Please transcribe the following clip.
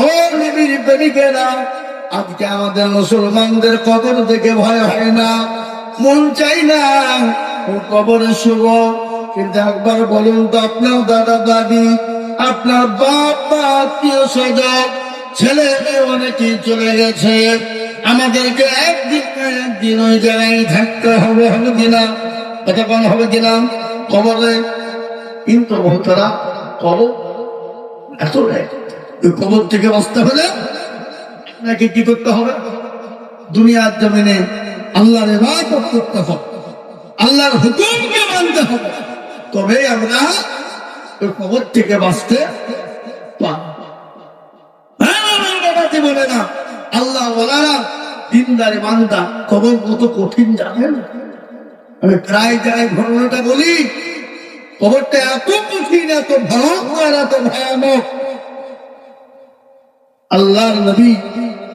ও নবীর প্রেমিকেরা, আজকে আমাদের মুসলমানদের কবর থেকে ভয় হয় না, মন চাই না ও কবরে শুভ। কিন্তু একবার বলুন তো, আপনার দাদা দাদি, আপনার বাপ মা, আত্মীয় স্বজন, ছেলে মেয়ে অনেকেই চলে গেছে, আমাদেরকে একদিন ওই জায়গায় থাকতে হবে, হবে কিনা? কথা বল, হবে কিনা? কবরে। কিন্তু ভক্তরা, কবর এত নেই। ওই কবর থেকে বাঁচতে হলে আপনাকে কি করতে হবে? দুনিয়ার জমিনে আল্লাহর ইবাদত করতে হবে, আল্লাহর হুকুমকে মানতে হবে, তবে আমরা ওই কবর থেকে বাঁচতে পারব। বলে না আল্লাহ ওয়ালারা, দিনদারি বান্দা, কবর কত কঠিন জানেন? আমি প্রায় জায়গায় ঘটনাটা বলি, কবরটা এত কঠিন, এত ভয়ঙ্কর, এত ভয়ানক। আল্লাহর নবী